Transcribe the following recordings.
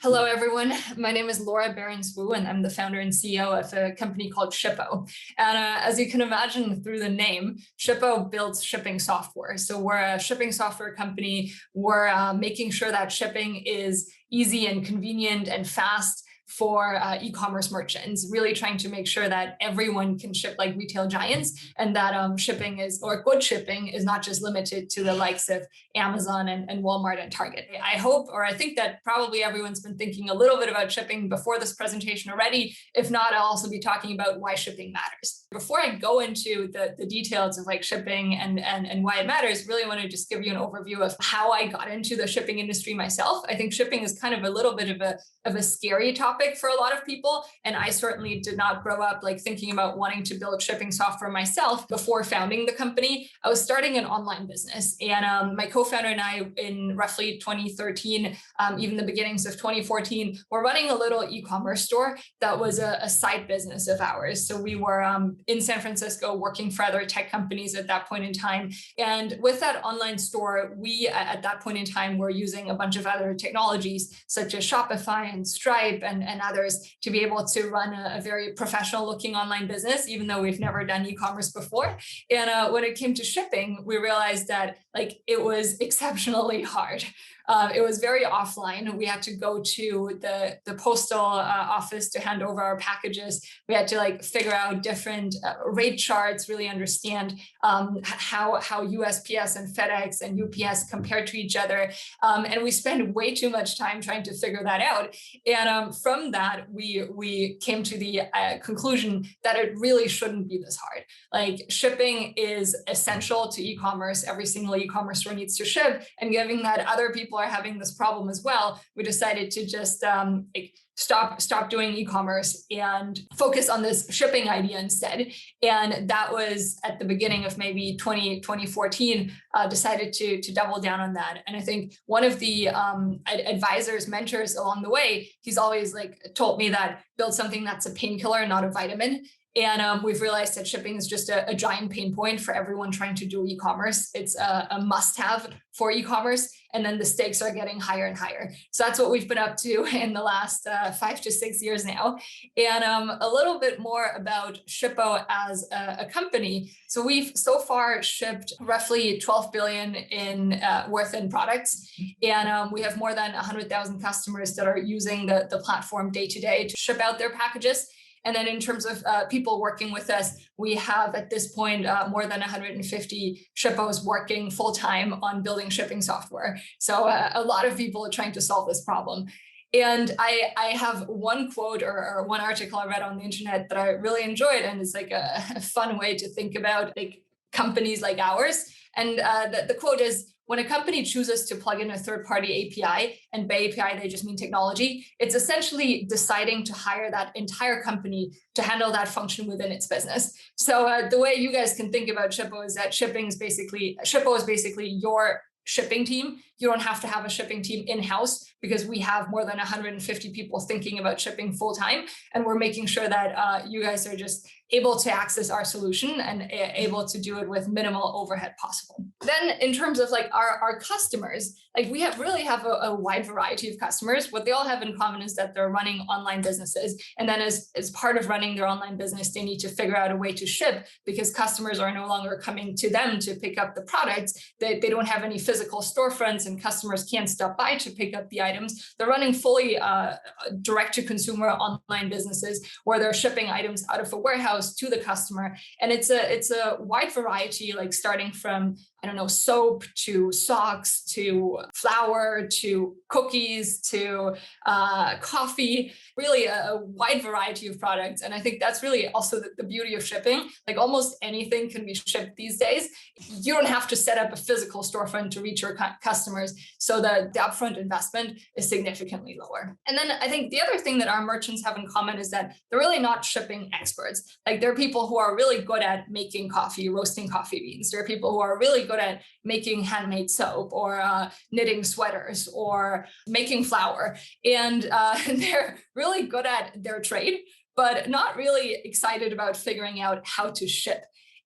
Hello, everyone. My name is Laura Behrens, and I'm the founder and CEO of a company called Shippo. And as you can imagine through the name, Shippo builds shipping software. So we're a shipping software company. We're making sure that shipping is easy and convenient and fast for e-commerce merchants, really trying to make sure that everyone can ship like retail giants, and that shipping is, or good shipping is not just limited to the likes of Amazon and Walmart and Target. I hope, or I think that probably everyone's been thinking a little bit about shipping before this presentation already. If not, I'll also be talking about why shipping matters. Before I go into the details of like shipping and why it matters, really want to just give you an overview of how I got into the shipping industry myself. I think shipping is kind of a little bit of a scary topic for a lot of people. And I certainly did not grow up like thinking about wanting to build shipping software myself before founding the company. I was starting an online business, and my co-founder and I, in roughly 2013, even the beginnings of 2014, were running a little e-commerce store that was a side business of ours. So we were in San Francisco working for other tech companies at that point in time. And with that online store, we at that point in time were using a bunch of other technologies such as Shopify and Stripe and others to be able to run a very professional looking online business, even though we've never done e-commerce before. And when it came to shipping, we realized that like it was exceptionally hard. It was very offline. We had to go to the postal office to hand over our packages. We had to like figure out different rate charts, really understand how USPS and FedEx and UPS compare to each other. And we spent way too much time trying to figure that out. And from that, we came to the conclusion that it really shouldn't be this hard. Like shipping is essential to e-commerce. Every single e-commerce store needs to ship. And given that other people are having this problem as well, we decided to just stop doing e-commerce and focus on this shipping idea instead. And that was at the beginning of maybe 2014, decided to double down on that. And I think one of the advisors, mentors along the way, he's always like told me that build something that's a painkiller, not a vitamin. And we've realized that shipping is just a giant pain point for everyone trying to do e-commerce. It's a must-have for e-commerce, and then the stakes are getting higher and higher. So that's what we've been up to in the last 5 to 6 years now. And a little bit more about Shippo as a company. So we've so far shipped roughly 12 billion in worth in products, and we have more than 100,000 customers that are using the platform day to day to ship out their packages. And then in terms of people working with us, we have at this point more than 150 Shippos working full time on building shipping software. So a lot of people are trying to solve this problem. And I have one quote or one article I read on the internet that I really enjoyed, and it's like a fun way to think about like companies like ours. And the quote is, when a company chooses to plug in a third-party API, and by API, they just mean technology, it's essentially deciding to hire that entire company to handle that function within its business. So the way you guys can think about Shippo is that Shippo is basically your shipping team. You don't have to have a shipping team in-house because we have more than 150 people thinking about shipping full-time. And we're making sure that you guys are just able to access our solution and able to do it with minimal overhead possible. Then in terms of like our customers, like we really have a wide variety of customers. What they all have in common is that they're running online businesses. And then as part of running their online business, they need to figure out a way to ship because customers are no longer coming to them to pick up the products. They don't have any physical storefronts and customers can't stop by to pick up the items. They're running fully direct to consumer online businesses where they're shipping items out of a warehouse to the customer. And it's a wide variety, like starting from, I don't know, soap to socks to flour to cookies to coffee, really a wide variety of products. And I think that's really also the beauty of shipping. Like almost anything can be shipped these days. You don't have to set up a physical storefront to reach your customers. So the upfront investment is significantly lower. And then I think the other thing that our merchants have in common is that they're really not shipping experts. Like there are people who are really good at making coffee, roasting coffee beans. There are people who are really good at making handmade soap or knitting sweaters or making flour. And they're really good at their trade, but not really excited about figuring out how to ship.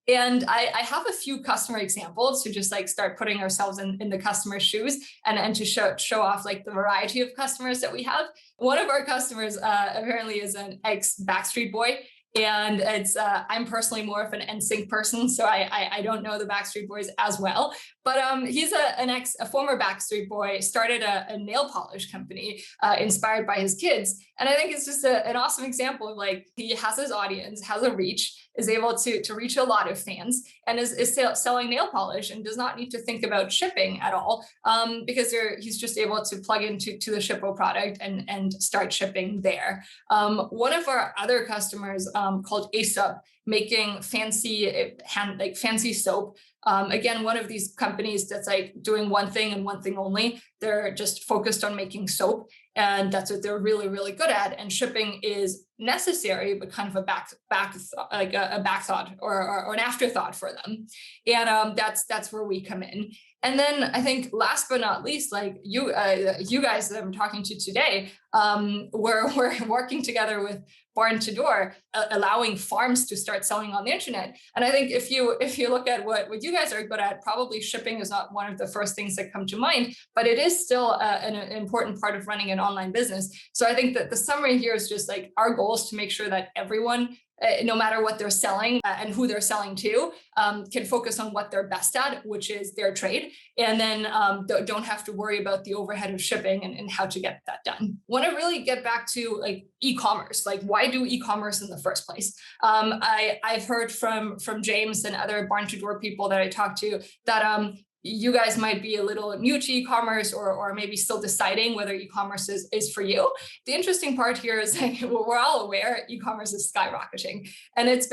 And I have a few customer examples to just like start putting ourselves in the customer's shoes and to show off like the variety of customers that we have. One of our customers apparently is an ex-Backstreet Boy. And it's I'm personally more of an NSYNC person, so I don't know the Backstreet Boys as well. But he's a former Backstreet Boy, started a nail polish company inspired by his kids, and I think it's just an awesome example of like he has his audience, has a reach, is able to reach a lot of fans, and is selling nail polish and does not need to think about shipping at all because he's just able to plug into the Shippo product and start shipping there. One of our other customers called Aesop, making fancy soap. Again, one of these companies that's like doing one thing and one thing only. They're just focused on making soap, and that's what they're really, really good at. And shipping is necessary, but kind of a backthought or an afterthought for them. And that's where we come in. And then I think last but not least, like you guys that I'm talking to today, we're working together with Barn to Door, allowing farms to start selling on the internet. And I think if you look at what you guys are good at, probably shipping is not one of the first things that come to mind, but it is still an important part of running an online business. So I think that the summary here is just like our goal is to make sure that everyone, no matter what they're selling and who they're selling to, can focus on what they're best at, which is their trade, and then don't have to worry about the overhead of shipping and how to get that done. Want to really get back to like e-commerce, like why do e-commerce in the first place? I've heard from James and other Barn to Door people that I talked to that you guys might be a little new to e-commerce or maybe still deciding whether e-commerce is for you. The interesting part here is like we're all aware e-commerce is skyrocketing, and it's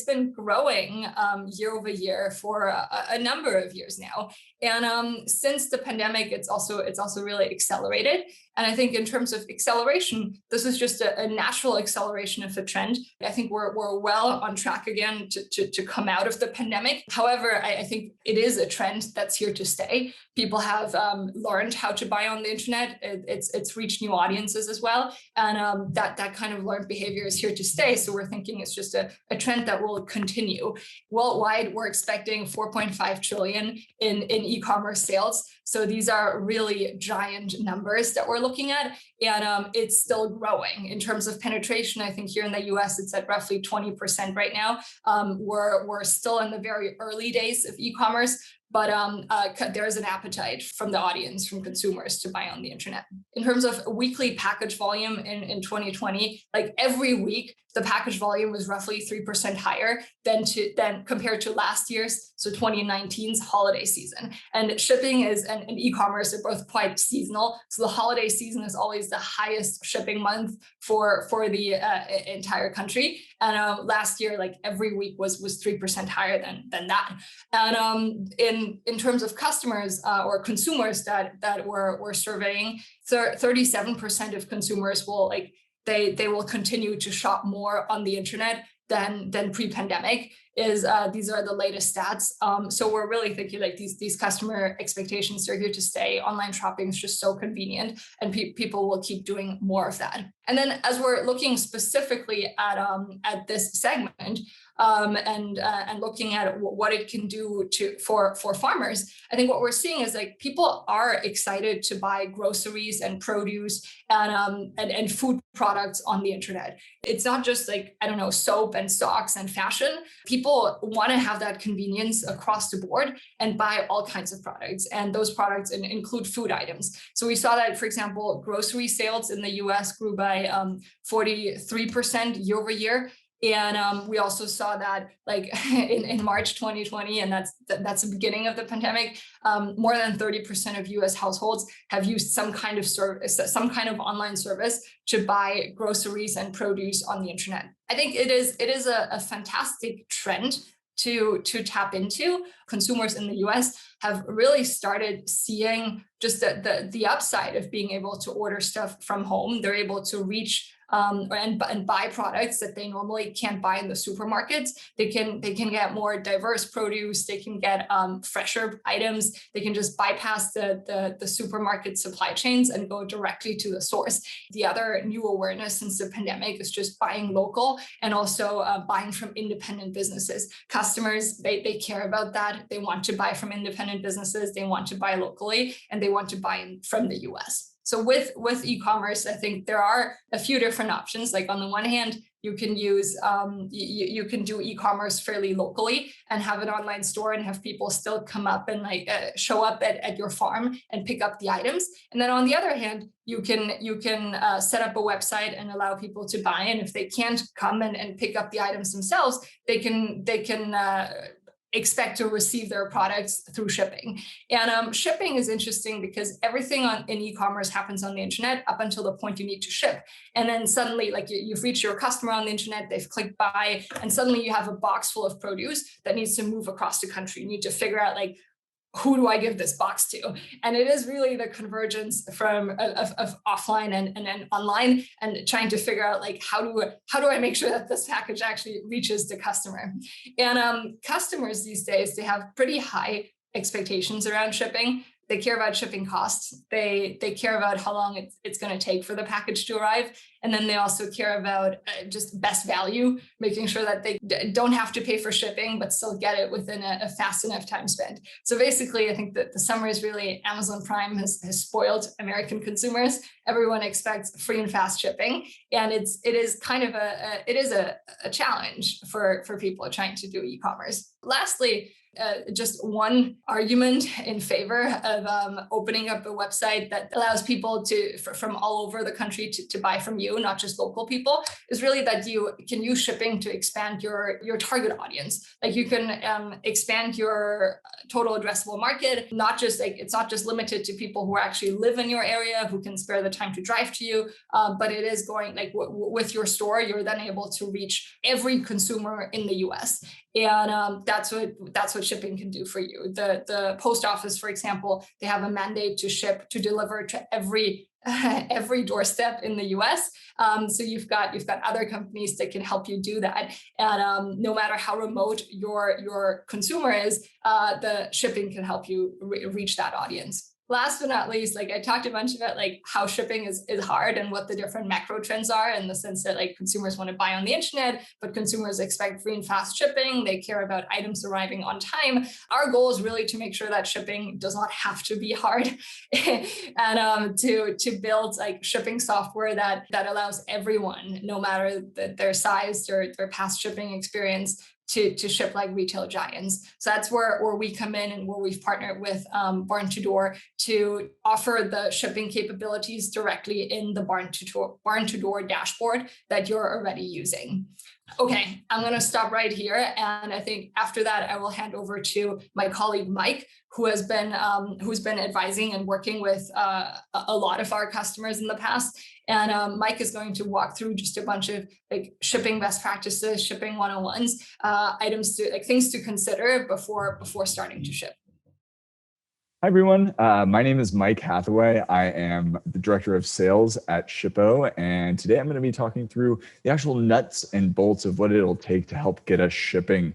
been growing year over year for a number of years now. And since the pandemic, it's also really accelerated. And I think in terms of acceleration, this is just a natural acceleration of a trend. I think we're well on track again to come out of the pandemic. However, I think it is a trend that's here to stay. People have learned how to buy on the internet. It's reached new audiences as well. And that kind of learned behavior is here to stay. So we're thinking it's just a trend that will continue. Worldwide, we're expecting 4.5 trillion in e-commerce sales. So these are really giant numbers that we're looking at, and it's still growing. In terms of penetration, I think here in the US, it's at roughly 20% right now. We're still in the very early days of e-commerce, but there's an appetite from the audience, from consumers to buy on the internet. In terms of weekly package volume in 2020, like every week, the package volume was roughly 3% higher than compared to last year's, so 2019's holiday season. And shipping and e-commerce are both quite seasonal. So the holiday season is always the highest shipping month for the entire country. And last year, like every week was 3% higher than that. And in terms of customers or consumers that we're surveying, 37% of consumers will they will continue to shop more on the internet than pre-pandemic. These are the latest stats. So we're really thinking like these customer expectations are here to stay. Online shopping is just so convenient, and people will keep doing more of that. And then as we're looking specifically at this segment, and looking at what it can do for farmers, I think what we're seeing is like people are excited to buy groceries and produce and food products on the internet. It's not just like, I don't know, soap and socks and fashion. People want to have that convenience across the board and buy all kinds of products, and those products include food items. So we saw that, for example, grocery sales in the US grew by 43% year over year. And we also saw that like in March 2020, and that's the beginning of the pandemic, more than 30% of US households have used some kind of service, some kind of online service to buy groceries and produce on the internet. I think it is a fantastic trend to tap into. Consumers in the US have really started seeing just the upside of being able to order stuff from home. They're able to reach and buy products that they normally can't buy in the supermarkets. They can get more diverse produce. They can get fresher items. They can just bypass the supermarket supply chains and go directly to the source. The other new awareness since the pandemic is just buying local and also buying from independent businesses. Customers, they care about that. They want to buy from independent businesses. They want to buy locally, and they want to buy from the US. So with e-commerce, I think there are a few different options. Like on the one hand, you can use you can do e-commerce fairly locally and have an online store and have people still come up and show up at your farm and pick up the items. And then on the other hand, you can set up a website and allow people to buy. And if they can't come and pick up the items themselves, they can expect to receive their products through shipping. And shipping is interesting because everything in e-commerce happens on the internet up until the point you need to ship. And then suddenly, like you've reached your customer on the internet, they've clicked buy, and suddenly you have a box full of produce that needs to move across the country. You need to figure out like, who do I give this box to? And it is really the convergence from of offline and online, and trying to figure out like how do I make sure that this package actually reaches the customer? And customers these days, they have pretty high expectations around shipping. They care about shipping costs. They care about how long it's going to take for the package to arrive. And then they also care about just best value, making sure that they don't have to pay for shipping, but still get it within a fast enough time spent. So basically, I think that the summary is really Amazon Prime has spoiled American consumers. Everyone expects free and fast shipping. And it is kind of a challenge for people trying to do e-commerce. Lastly, just one argument in favor of opening up a website that allows people from all over the country to buy from you, not just local people, is really that you can use shipping to expand your target audience. Like you can expand your total addressable market, it's not just limited to people who actually live in your area, who can spare the time to drive to you, but it is going like with your store, you're then able to reach every consumer in the US. And that's what shipping can do for you. The post office, for example, they have a mandate to deliver to every doorstep in the US. So you've got other companies that can help you do that. And no matter how remote your consumer is, the shipping can help you reach that audience. Last but not least, like I talked a bunch about like how shipping is hard and what the different macro trends are, in the sense that like consumers want to buy on the internet, but consumers expect free and fast shipping. They care about items arriving on time. Our goal is really to make sure that shipping does not have to be hard, and to build like shipping software that allows everyone, no matter their size or their past shipping experience, to ship like retail giants. So that's where we come in, and where we've partnered with Barn to Door to offer the shipping capabilities directly in the Barn to Door dashboard that you're already using. Okay, I'm going to stop right here, and I think after that I will hand over to my colleague Mike, who's been advising and working with a lot of our customers in the past. And Mike is going to walk through just a bunch of like shipping best practices, shipping 101s, things to consider before starting to ship. Hi, everyone. My name is Mike Hathaway. I am the Director of Sales at Shippo, and today I'm going to be talking through the actual nuts and bolts of what it'll take to help get us shipping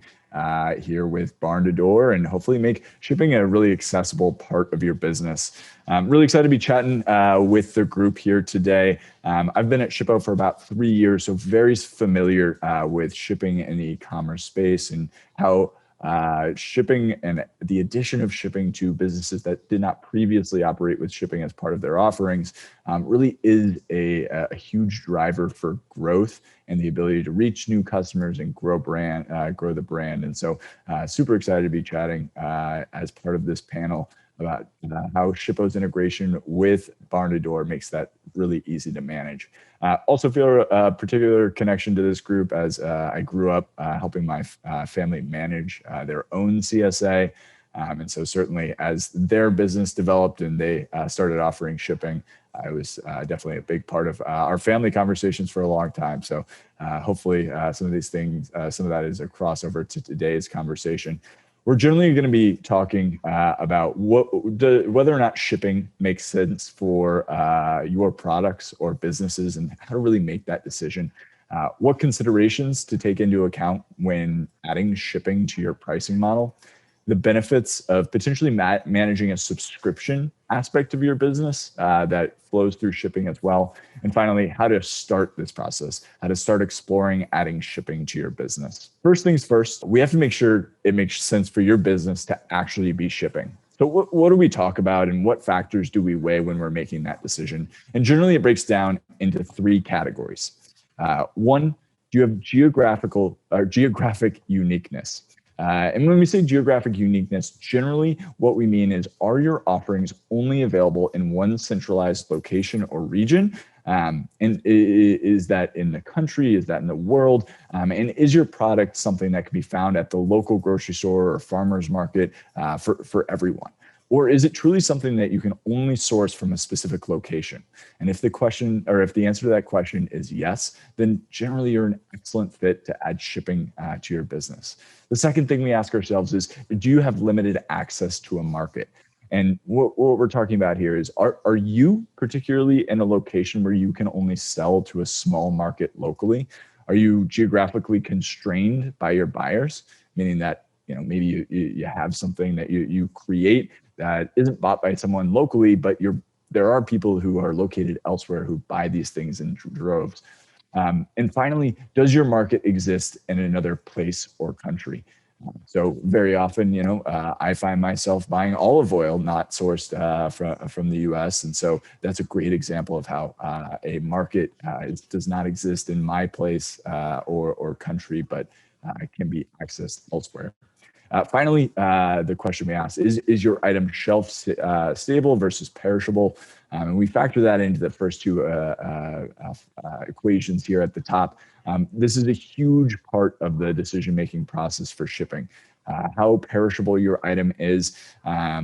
here with Barn to Door, and hopefully make shipping a really accessible part of your business. I'm really excited to be chatting with the group here today. I've been at Shippo for about 3 years, so very familiar with shipping in the e-commerce space, and how shipping and the addition of shipping to businesses that did not previously operate with shipping as part of their offerings really is a huge driver for growth and the ability to reach new customers and grow the brand. And so super excited to be chatting as part of this panel about how Shippo's integration with Barn to Door makes that really easy to manage. Also feel a particular connection to this group, as I grew up helping my family manage their own CSA. And so certainly as their business developed and they started offering shipping, I was definitely a big part of our family conversations for a long time. So hopefully some of these things, some of that is a crossover to today's conversation. We're generally going to be talking about whether or not shipping makes sense for your products or businesses and how to really make that decision. What considerations to take into account when adding shipping to your pricing model, the benefits of potentially managing a subscription aspect of your business that flows through shipping as well. And finally, how to start this process, how to start exploring adding shipping to your business. First things first, we have to make sure it makes sense for your business to actually be shipping. So what do we talk about and what factors do we weigh when we're making that decision? And generally it breaks down into three categories. One, do you have geographic uniqueness? And when we say geographic uniqueness, generally what we mean is, are your offerings only available in one centralized location or region? And is that in the country? Is that in the world? And is your product something that can be found at the local grocery store or farmer's market for everyone? Or is it truly something that you can only source from a specific location? And if the answer to that question is yes, then generally you're an excellent fit to add shipping to your business. The second thing we ask ourselves is, do you have limited access to a market? And what we're talking about here is, are you particularly in a location where you can only sell to a small market locally? Are you geographically constrained by your buyers? Meaning that, maybe you have something that you create that isn't bought by someone locally, but there are people who are located elsewhere who buy these things in droves. And finally, does your market exist in another place or country? So very often, I find myself buying olive oil not sourced from the US. And so that's a great example of how a market does not exist in my place or country, but can be accessed elsewhere. Finally, the question we asked is your item shelf stable versus perishable? And we factor that into the first two equations here at the top. This is a huge part of the decision-making process for shipping. How perishable your item is a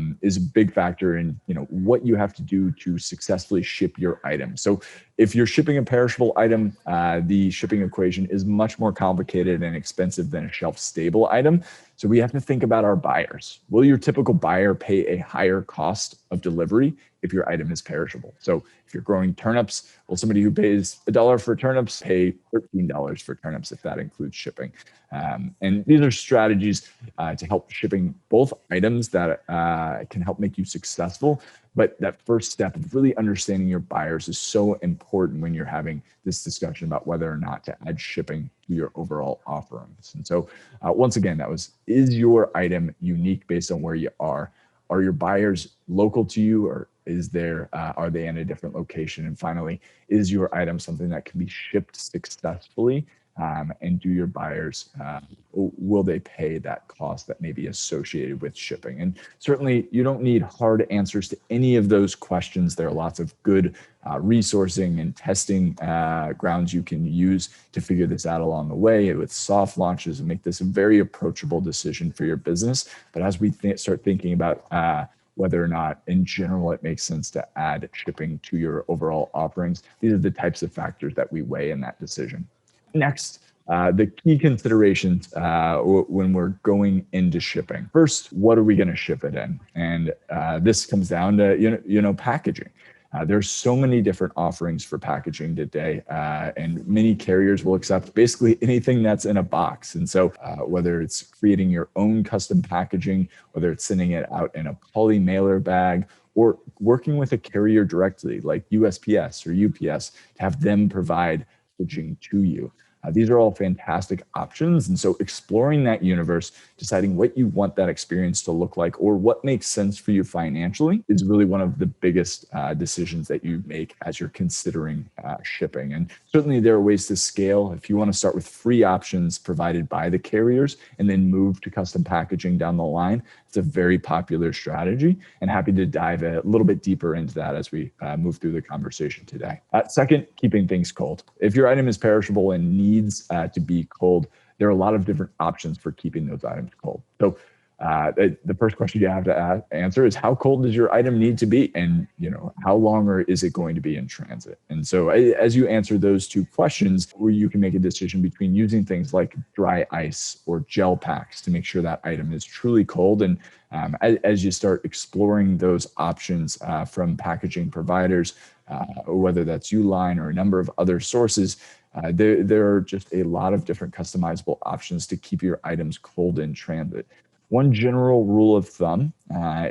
big factor in what you have to do to successfully ship your item. So if you're shipping a perishable item, the shipping equation is much more complicated and expensive than a shelf-stable item. So we have to think about our buyers. Will your typical buyer pay a higher cost of delivery if your item is perishable? So if you're growing turnips, will somebody who pays $1 for turnips pay $13 for turnips if that includes shipping? And these are strategies to help shipping both items that can help make you successful. But that first step of really understanding your buyers is so important when you're having this discussion about whether or not to add shipping to your overall offerings. And so once again, is your item unique based on where you are? Are your buyers local to you, or are they in a different location? And finally, is your item something that can be shipped successfully? And do your buyers, will they pay that cost that may be associated with shipping? And certainly you don't need hard answers to any of those questions. There are lots of good resourcing and testing grounds you can use to figure this out along the way with soft launches and make this a very approachable decision for your business. But as we start thinking about whether or not in general it makes sense to add shipping to your overall offerings, these are the types of factors that we weigh in that decision. Next, the key considerations when we're going into shipping. First, what are we going to ship it in? And this comes down to packaging. There's so many different offerings for packaging today, and many carriers will accept basically anything that's in a box. And so whether it's creating your own custom packaging, whether it's sending it out in a poly mailer bag, or working with a carrier directly like USPS or UPS to have them provide packaging to you. These are all fantastic options. And so exploring that universe, deciding what you want that experience to look like or what makes sense for you financially is really one of the biggest decisions that you make as you're considering shipping. And certainly there are ways to scale. If you want to start with free options provided by the carriers and then move to custom packaging down the line, it's a very popular strategy, and happy to dive a little bit deeper into that as we move through the conversation today. Second, keeping things cold. If your item is perishable and needs to be cold, there are a lot of different options for keeping those items cold. So The first question you have to answer is, how cold does your item need to be? And, how long is it going to be in transit? And so as you answer those two questions, where you can make a decision between using things like dry ice or gel packs to make sure that item is truly cold. And as you start exploring those options from packaging providers, whether that's Uline or a number of other sources, there are just a lot of different customizable options to keep your items cold in transit. One general rule of thumb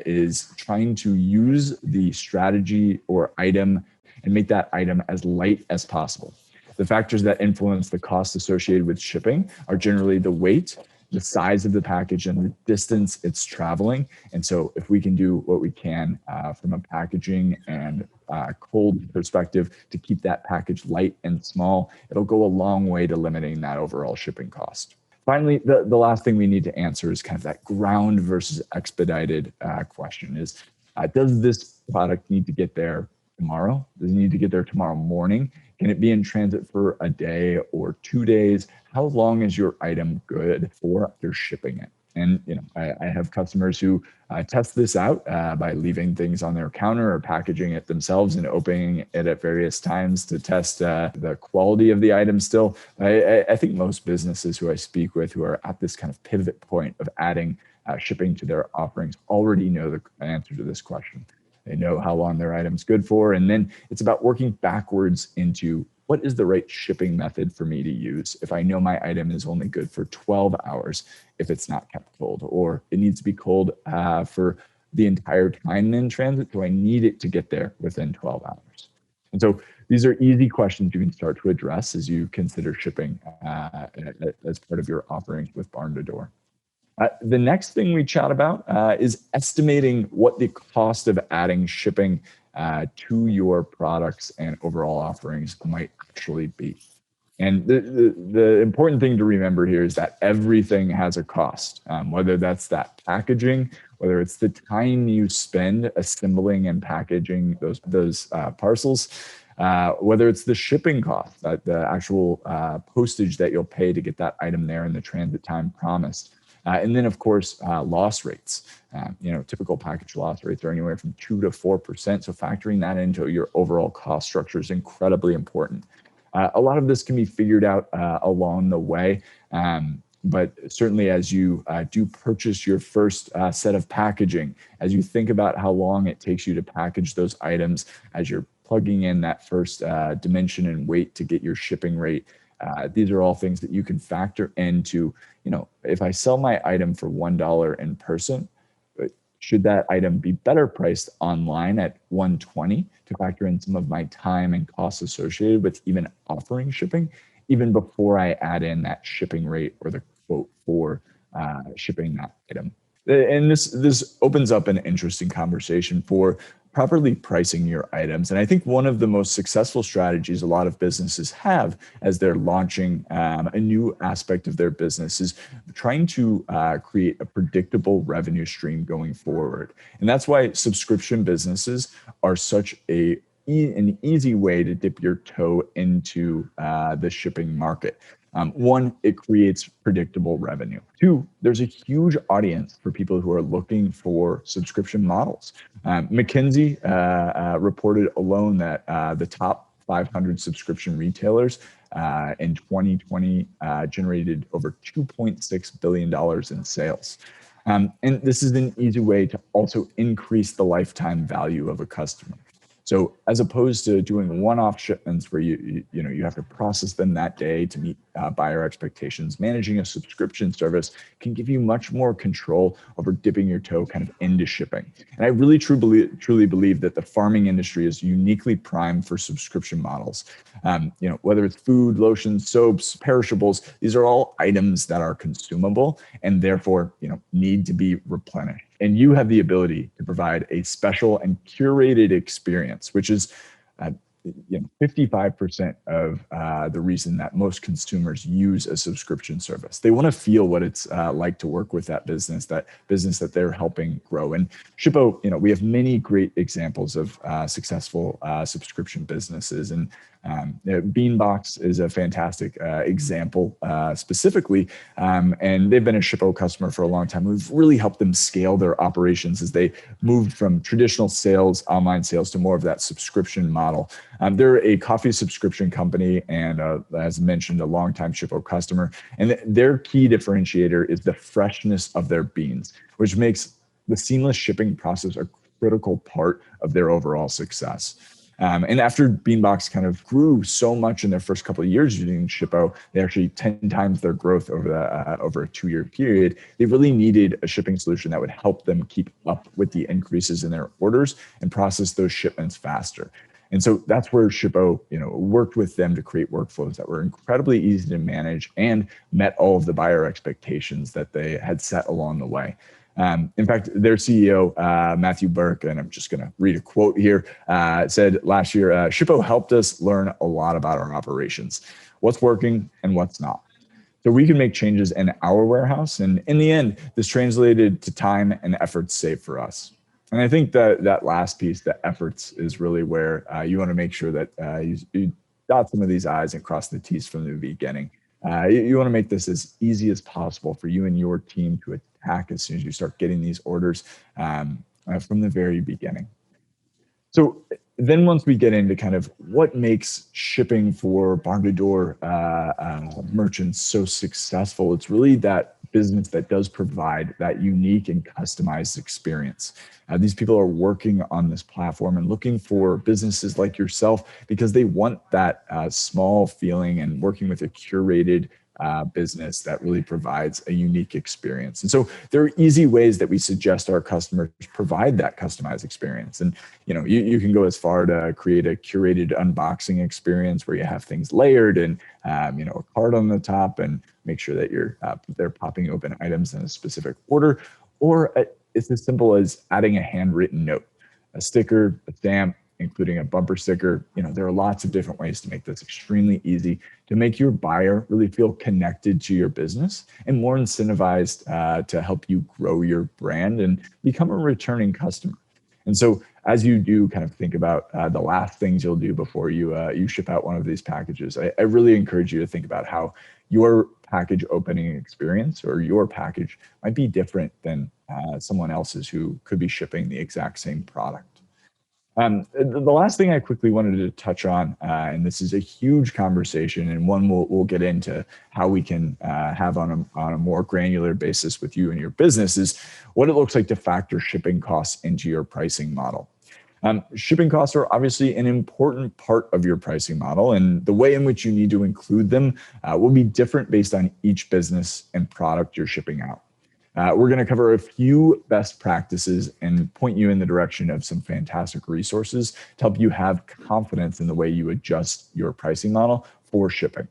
is trying to use the strategy or item and make that item as light as possible. The factors that influence the cost associated with shipping are generally the weight, the size of the package, and the distance it's traveling. And so if we can do what we can from a packaging and cold perspective to keep that package light and small, it'll go a long way to limiting that overall shipping cost. Finally, the last thing we need to answer is kind of that ground versus expedited question is, does this product need to get there tomorrow? Does it need to get there tomorrow morning? Can it be in transit for a day or 2 days? How long is your item good for after shipping it? And I have customers who test this out by leaving things on their counter or packaging it themselves and opening it at various times to test the quality of the item still. I think most businesses who I speak with who are at this kind of pivot point of adding shipping to their offerings already know the answer to this question. They know how long their item's good for. And then it's about working backwards into what is the right shipping method for me to use if I know my item is only good for 12 hours if it's not kept cold, or it needs to be cold for the entire time in transit. Do I need it to get there within 12 hours? And so these are easy questions you can start to address as you consider shipping as part of your offerings with Barn to Door. The next thing we chat about is estimating what the cost of adding shipping to your products and overall offerings might actually be. And the important thing to remember here is that everything has a cost, whether that's that packaging, whether it's the time you spend assembling and packaging those parcels, whether it's the shipping cost, the actual postage that you'll pay to get that item there in the transit time promised. And then, of course, loss rates. Typical package loss rates are anywhere from 2 to 4%. So factoring that into your overall cost structure is incredibly important. A lot of this can be figured out along the way. But certainly as you do purchase your first set of packaging, as you think about how long it takes you to package those items, as you're plugging in that first dimension and weight to get your shipping rate, these are all things that you can factor into, if I sell my item for $1 in person, should that item be better priced online at $1.20 to factor in some of my time and costs associated with even offering shipping, even before I add in that shipping rate or the quote for shipping that item? And this opens up an interesting conversation for properly pricing your items. And I think one of the most successful strategies a lot of businesses have as they're launching a new aspect of their business is trying to create a predictable revenue stream going forward. And that's why subscription businesses are such an easy way to dip your toe into the shipping market. One, it creates predictable revenue. Two, there's a huge audience for people who are looking for subscription models. McKinsey reported alone that the top 500 subscription retailers in 2020 generated over $2.6 billion in sales. And this is an easy way to also increase the lifetime value of a customer. So as opposed to doing one-off shipments where you have to process them that day to meet buyer expectations, managing a subscription service can give you much more control over dipping your toe kind of into shipping. And I really truly believe that the farming industry is uniquely primed for subscription models. Whether it's food, lotions, soaps, perishables, these are all items that are consumable and therefore need to be replenished. And you have the ability to provide a special and curated experience, which is 55% of the reason that most consumers use a subscription service. They want to feel what it's like to work with that business that they're helping grow. And Shippo, we have many great examples of successful subscription businesses. And Beanbox is a fantastic example specifically. And they've been a Shippo customer for a long time. We've really helped them scale their operations as they moved from traditional sales, online sales, to more of that subscription model. They're a coffee subscription company and, as mentioned, a longtime Shippo customer. And their key differentiator is the freshness of their beans, which makes the seamless shipping process a critical part of their overall success. And after Beanbox kind of grew so much in their first couple of years using Shippo, they actually 10 times their growth over a 2-year period. They really needed a shipping solution that would help them keep up with the increases in their orders and process those shipments faster. And so that's where Shippo, worked with them to create workflows that were incredibly easy to manage and met all of the buyer expectations that they had set along the way. In fact, their CEO, Matthew Burke, and I'm just going to read a quote here, said last year, Shippo helped us learn a lot about our operations, what's working and what's not. So we can make changes in our warehouse. And in the end, this translated to time and effort saved for us. And I think that last piece, the efforts, is really where you want to make sure that you dot some of these I's and cross the T's from the beginning. You want to make this as easy as possible for you and your team to attack as soon as you start getting these orders from the very beginning. So then once we get into kind of what makes shipping for barn-to-door merchants so successful, it's really that business that does provide that unique and customized experience. These people are working on this platform and looking for businesses like yourself because they want that small feeling and working with a curated business that really provides a unique experience. And so there are easy ways that we suggest our customers provide that customized experience. And you can go as far to create a curated unboxing experience where you have things layered and a card on the top and make sure that they're popping open items in a specific order. Or it's as simple as adding a handwritten note, a sticker, a stamp, including a bumper sticker. There are lots of different ways to make this extremely easy to make your buyer really feel connected to your business and more incentivized to help you grow your brand and become a returning customer. And so as you do kind of think about the last things you'll do before you ship out one of these packages, I really encourage you to think about how your package opening experience or your package might be different than someone else's who could be shipping the exact same product. The last thing I quickly wanted to touch on, and this is a huge conversation and one we'll get into how we can have on a more granular basis with you and your business, is what it looks like to factor shipping costs into your pricing model. Shipping costs are obviously an important part of your pricing model, and the way in which you need to include them will be different based on each business and product you're shipping out. We're going to cover a few best practices and point you in the direction of some fantastic resources to help you have confidence in the way you adjust your pricing model for shipping.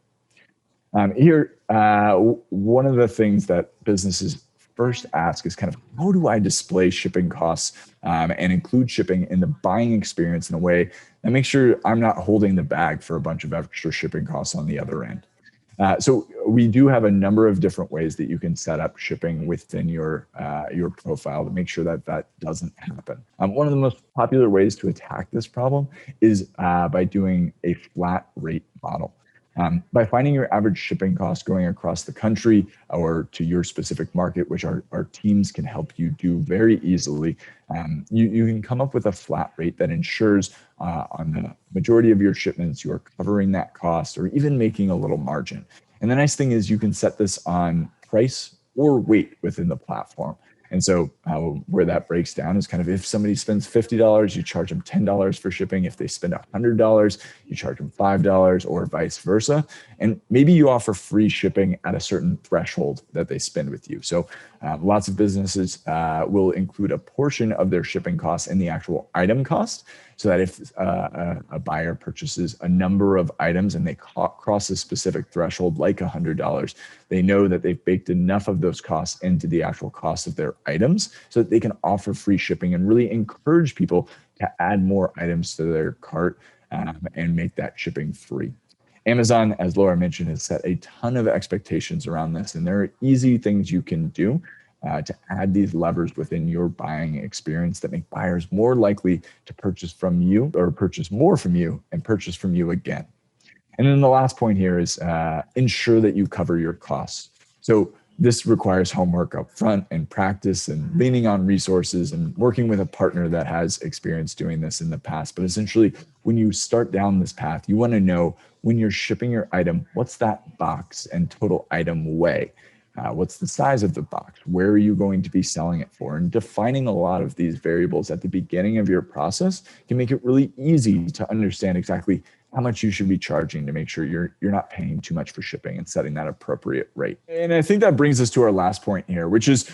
Here, one of the things that businesses first ask is kind of, how do I display shipping costs and include shipping in the buying experience in a way that makes sure I'm not holding the bag for a bunch of extra shipping costs on the other end? So we do have a number of different ways that you can set up shipping within your profile to make sure that doesn't happen. One of the most popular ways to attack this problem is by doing a flat rate model. By finding your average shipping cost going across the country or to your specific market, which our teams can help you do very easily, you can come up with a flat rate that ensures on the majority of your shipments, you are covering that cost or even making a little margin. And the nice thing is you can set this on price or weight within the platform. And so where that breaks down is kind of if somebody spends $50, you charge them $10 for shipping. If they spend $100, you charge them $5 or vice versa. And maybe you offer free shipping at a certain threshold that they spend with you. So lots of businesses will include a portion of their shipping costs in the actual item cost, so that if a buyer purchases a number of items and they cross a specific threshold, like $100, they know that they've baked enough of those costs into the actual cost of their items so that they can offer free shipping and really encourage people to add more items to their cart and make that shipping free. Amazon, as Laura mentioned, has set a ton of expectations around this, and there are easy things you can do to add these levers within your buying experience that make buyers more likely to purchase from you or purchase more from you and purchase from you again. And then the last point here is ensure that you cover your costs. So this requires homework up front and practice and leaning on resources and working with a partner that has experience doing this in the past. But essentially, when you start down this path, you want to know when you're shipping your item, what's that box and total item weigh? What's the size of the box? Where are you going to be selling it for? And defining a lot of these variables at the beginning of your process can make it really easy to understand exactly how much you should be charging to make sure you're not paying too much for shipping and setting that appropriate rate. And I think that brings us to our last point here, which is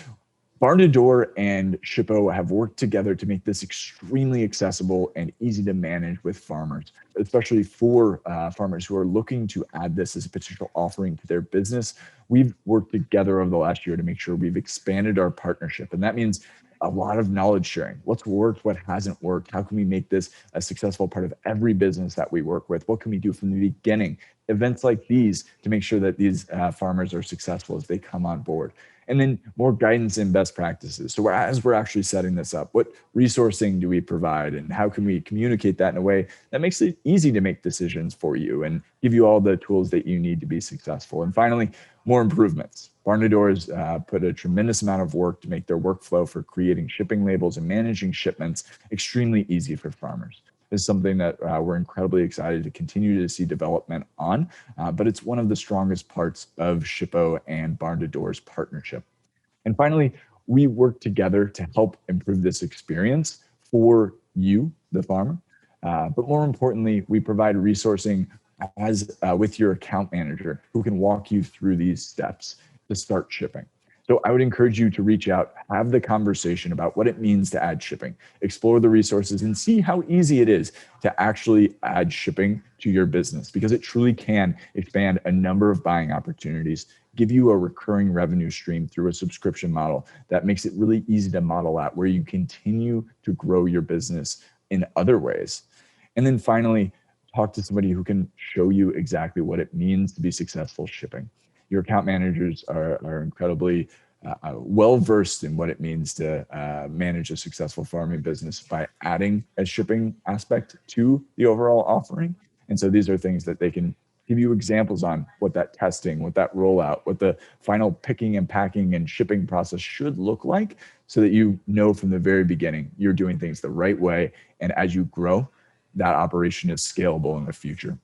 Barn to Door and Shippo have worked together to make this extremely accessible and easy to manage with farmers, especially for farmers who are looking to add this as a potential offering to their business. We've worked together over the last year to make sure we've expanded our partnership. And that means a lot of knowledge sharing. What's worked, what hasn't worked? How can we make this a successful part of every business that we work with? What can we do from the beginning? Events like these to make sure that these farmers are successful as they come on board. And then more guidance and best practices. So as we're actually setting this up, what resourcing do we provide and how can we communicate that in a way that makes it easy to make decisions for you and give you all the tools that you need to be successful? And finally, more improvements. Barn to Door has put a tremendous amount of work to make their workflow for creating shipping labels and managing shipments extremely easy for farmers. This is something that we're incredibly excited to continue to see development on, but it's one of the strongest parts of Shippo and Barn to Door's partnership. And finally, we work together to help improve this experience for you, the farmer. But more importantly, we provide resourcing as with your account manager who can walk you through these steps to start shipping. So I would encourage you to reach out, have the conversation about what it means to add shipping, explore the resources and see how easy it is to actually add shipping to your business, because it truly can expand a number of buying opportunities, give you a recurring revenue stream through a subscription model that makes it really easy to model out where you continue to grow your business in other ways. And then finally, talk to somebody who can show you exactly what it means to be successful shipping. Your account managers are incredibly well-versed in what it means to manage a successful farming business by adding a shipping aspect to the overall offering. And so these are things that they can give you examples on what that testing, what that rollout, what the final picking and packing and shipping process should look like so that you know from the very beginning you're doing things the right way. And as you grow, that operation is scalable in the future.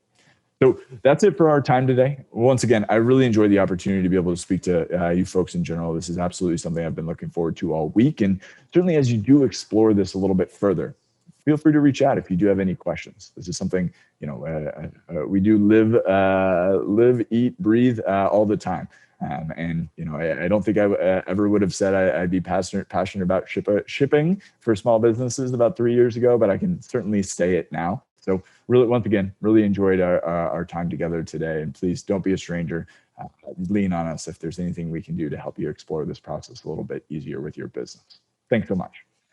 So that's it for our time today. Once again, I really enjoyed the opportunity to be able to speak to you folks in general. This is absolutely something I've been looking forward to all week. And certainly as you do explore this a little bit further, feel free to reach out if you do have any questions. This is something, we do live, eat, breathe all the time. And I don't think I ever would have said I'd be passionate about shipping for small businesses about 3 years ago, but I can certainly say it now. So really, once again, really enjoyed our time together today. And please don't be a stranger. Lean on us if there's anything we can do to help you explore this process a little bit easier with your business. Thanks so much.